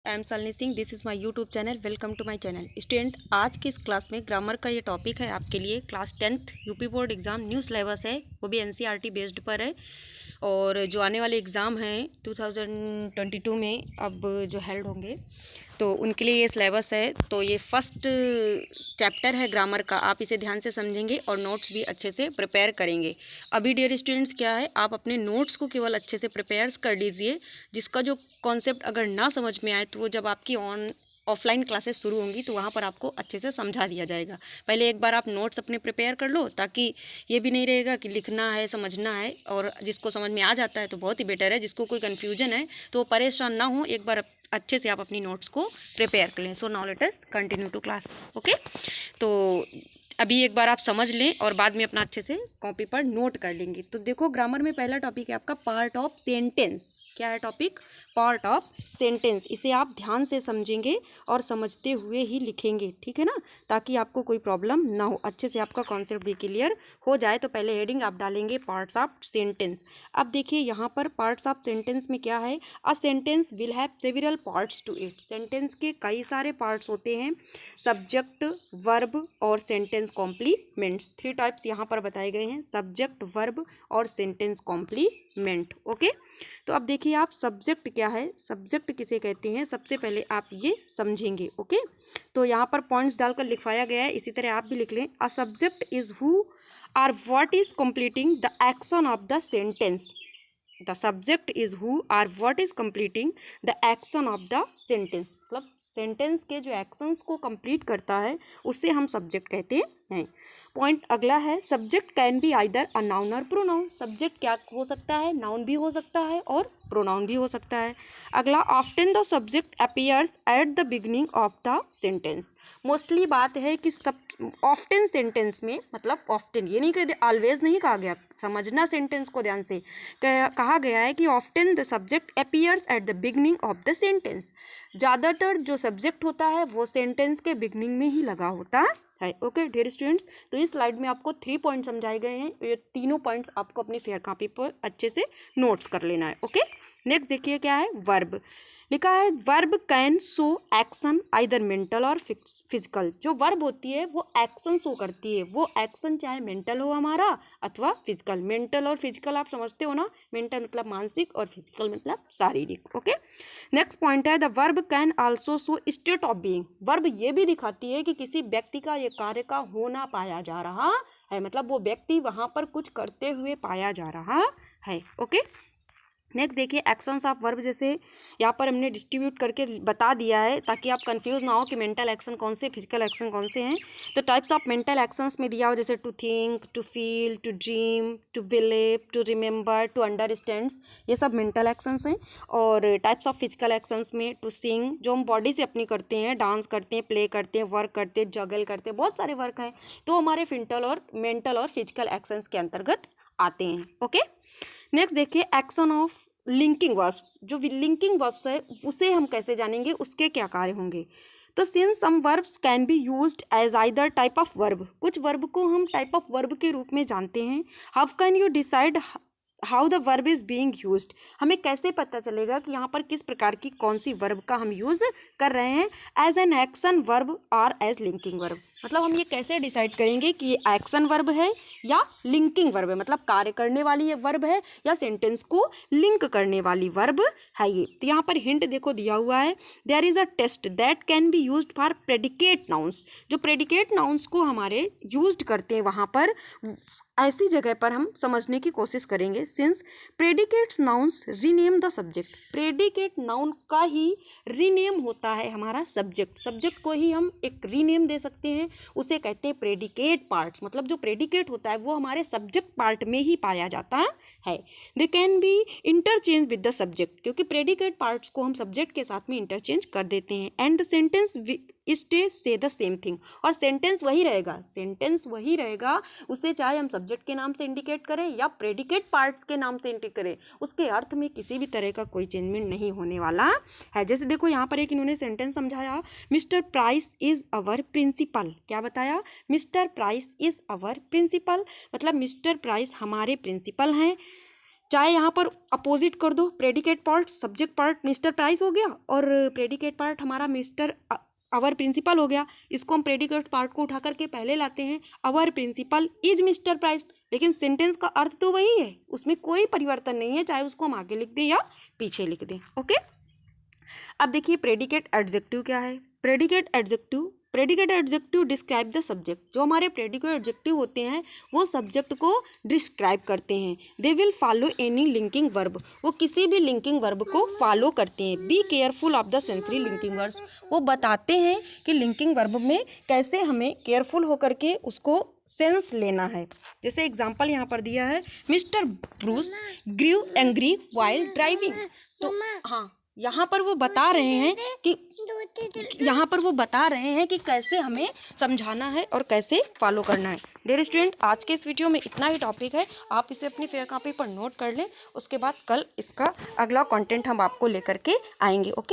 I am Shalini Singh, this is my YouTube channel. Welcome to my channel. Student, आज की इस class में grammar का ये टॉपिक है आपके लिए। Class 10th UP board exam new syllabus है, वो भी एनसीईआरटी बेस्ड पर है। और जो आने वाले एग्ज़ाम हैं 2022 में अब जो हेल्ड होंगे तो उनके लिए ये सिलेबस है। तो ये फर्स्ट चैप्टर है ग्रामर का, आप इसे ध्यान से समझेंगे और नोट्स भी अच्छे से प्रिपेयर करेंगे। अभी डियर स्टूडेंट्स क्या है, आप अपने नोट्स को केवल अच्छे से प्रिपेयर कर लीजिए। जिसका जो कॉन्सेप्ट अगर ना समझ में आए तो वो जब आपकी ऑफलाइन क्लासेस शुरू होंगी तो वहाँ पर आपको अच्छे से समझा दिया जाएगा। पहले एक बार आप नोट्स अपने प्रिपेयर कर लो, ताकि ये भी नहीं रहेगा कि लिखना है समझना है, और जिसको समझ में आ जाता है तो बहुत ही बेटर है। जिसको कोई कन्फ्यूजन है तो वो परेशान ना हो, एक बार अच्छे से आप अपनी नोट्स को प्रिपेयर कर लें। So now let us continue to class. Okay, तो अभी एक बार आप समझ लें और बाद में अपना अच्छे से कॉपी पर नोट कर लेंगे। तो देखो, ग्रामर में पहला टॉपिक है आपका पार्ट ऑफ सेंटेंस। क्या है टॉपिक? Part of sentence. इसे आप ध्यान से समझेंगे और समझते हुए ही लिखेंगे, ठीक है ना, ताकि आपको कोई प्रॉब्लम ना हो, अच्छे से आपका कॉन्सेप्ट भी क्लियर हो जाए। तो पहले हेडिंग आप डालेंगे पार्ट्स ऑफ सेंटेंस। अब देखिए यहाँ पर पार्ट्स ऑफ सेंटेंस में क्या है, a sentence will have several parts to it. Sentence के कई सारे पार्ट्स होते हैं, सब्जेक्ट, वर्ब और सेंटेंस कॉम्प्लीमेंट्स। 3 टाइप्स यहाँ पर बताए गए हैं, सब्जेक्ट, वर्ब और सेंटेंस कॉम्प्लीमेंट। ओके, तो अब देखिए आप, सब्जेक्ट क्या है, सब्जेक्ट किसे कहते हैं, सबसे पहले आप ये समझेंगे। ओके, तो यहाँ पर पॉइंट्स डालकर लिखवाया गया है, इसी तरह आप भी लिख लें। अ सब्जेक्ट इज हु और what is completing the action of the sentence. The subject is who और what is completing the action of the sentence. मतलब सेंटेंस के जो एक्शंस को कंप्लीट करता है उसे हम सब्जेक्ट कहते हैं। पॉइंट अगला है, subject can be either a noun और प्रोनाउन। सब्जेक्ट क्या हो सकता है, नाउन भी हो सकता है और प्रोनाउन भी हो सकता है। अगला, often the subject appears at the beginning of the sentence. Mostly बात है कि सब ऑफ्टन सेंटेंस में, मतलब ऑफ्टन ये नहीं कह, ऑलवेज नहीं कहा गया, समझना सेंटेंस को ध्यान से। कहा गया है कि often the subject appears at the beginning of the sentence. ज़्यादातर जो सब्जेक्ट होता है वो सेंटेंस के बिगनिंग में ही लगा होता है। ओके डियर स्टूडेंट्स, तो इस स्लाइड में आपको 3 पॉइंट समझाए गए हैं। ये तीनों पॉइंट्स आपको अपनी फेयर कॉपी पर अच्छे से नोट्स कर लेना है। ओके, नेक्स्ट देखिए क्या है, वर्ब लिखा है। Verb can show action either mental और फिजिकल। जो वर्ब होती है वो एक्शन शो करती है, वो एक्शन चाहे मेंटल हो हमारा अथवा फिजिकल। मेंटल और फिजिकल आप समझते हो ना, मेंटल मतलब मानसिक और फिजिकल मतलब शारीरिक। ओके, नेक्स्ट पॉइंट है, the verb can also show state of being. Verb ये भी दिखाती है कि किसी व्यक्ति का ये कार्य का होना पाया जा रहा है, मतलब वो व्यक्ति वहाँ पर कुछ करते हुए पाया जा रहा है। ओके, नेक्स्ट देखिए, एक्शंस ऑफ वर्ब। जैसे यहाँ पर हमने डिस्ट्रीब्यूट करके बता दिया है ताकि आप कंफ्यूज ना हो कि मेंटल एक्शन कौन से, फिजिकल एक्शन कौन से हैं। तो टाइप्स ऑफ मेंटल एक्शंस में दिया हो, जैसे to think, to feel, to dream, to believe, to remember, to understands, ये सब मेंटल एक्शंस हैं। और टाइप्स ऑफ फिजिकल एक्शंस में टू सिंग, जो हम बॉडी से अपनी करते हैं, डांस करते हैं, प्ले करते हैं, वर्क करते हैं, जगल करते हैं, बहुत सारे वर्क हैं, तो हमारे मेंटल और फिजिकल एक्शंस के अंतर्गत आते हैं। ओके, नेक्स्ट देखिए, एक्शन ऑफ लिंकिंग वर्ब्स। जो लिंकिंग वर्ब्स है उसे हम कैसे जानेंगे, उसके क्या कार्य होंगे। तो since some verbs can be used as either type of verb, कुछ वर्ब को हम टाइप ऑफ वर्ब के रूप में जानते हैं। How can you decide how the verb is being used. हमें कैसे पता चलेगा कि यहाँ पर किस प्रकार की कौन सी वर्ब का हम यूज़ कर रहे हैं, एज एन एक्शन वर्ब और एज लिंकिंग वर्ब। मतलब हम ये कैसे डिसाइड करेंगे कि ये एक्शन वर्ब है या लिंकिंग वर्ब है, मतलब कार्य करने वाली ये वर्ब है या सेंटेंस को लिंक करने वाली वर्ब है ये। तो यहाँ पर हिंट देखो दिया हुआ है, there is a test that can be used for predicate nouns. जो प्रेडिकेट नाउन्स को हमारे यूज्ड करते हैं वहाँ पर, ऐसी जगह पर हम समझने की कोशिश करेंगे। Since predicates nouns rename the subject. Predicate noun का ही रीनेम होता है हमारा सब्जेक्ट। सब्जेक्ट को ही हम एक रीनेम दे सकते हैं, उसे कहते हैं प्रेडिकेट पार्ट्स। मतलब जो प्रेडिकेट होता है वो हमारे सब्जेक्ट पार्ट में ही पाया जाता है। They can be interchange with the subject, क्योंकि प्रेडिकेट पार्ट्स को हम सब्जेक्ट के साथ में इंटरचेंज कर देते हैं। एंड द सेंटेंस स्टे से द सेम थिंग, और सेंटेंस वही रहेगा, सेंटेंस वही रहेगा, उसे चाहे हम सब्जेक्ट के नाम से इंडिकेट करें या प्रेडिकेट पार्ट्स के नाम से इंडिकेट करें, उसके अर्थ में किसी भी तरह का कोई चेंजमेंट नहीं होने वाला है। जैसे देखो यहाँ पर एक इन्होंने सेंटेंस समझाया, Mister Price is our principal. क्या बताया, Mister Price is our principal, मतलब मिस्टर प्राइस हमारे प्रिंसिपल हैं। चाहे यहाँ पर अपोजिट कर दो, predicate part subject part Mister Price हो गया और प्रेडिकेट पार्ट हमारा मिस्टर आवर प्रिंसिपल हो गया। इसको हम प्रेडिकेट पार्ट को उठा करके पहले लाते हैं, our principal is Mister Price, लेकिन सेंटेंस का अर्थ तो वही है, उसमें कोई परिवर्तन नहीं है, चाहे उसको हम आगे लिख दें या पीछे लिख दें। ओके, अब देखिए प्रेडिकेट एडजेक्टिव क्या है। Predicate adjective describe the subject. जो हमारे प्रेडिकेट एडजेक्टिव होते हैं वो सब्जेक्ट को डिस्क्राइब करते हैं। They will follow any linking verb, वो किसी भी लिंकिंग वर्ब को फॉलो करते हैं। Be careful of the sensory linking verbs, वो बताते हैं कि लिंकिंग वर्ब में कैसे हमें केयरफुल होकर के उसको सेंस लेना है। जैसे एग्जाम्पल यहाँ पर दिया है, Mister Bruce grew angry while driving. तो हाँ, यहाँ पर वो बता रहे हैं कि कैसे हमें समझाना है और कैसे फॉलो करना है। डियर स्टूडेंट, आज के इस वीडियो में इतना ही टॉपिक है, आप इसे अपनी फेयर कॉपी पर नोट कर लें। उसके बाद कल इसका अगला कंटेंट हम आपको लेकर के आएंगे। ओके।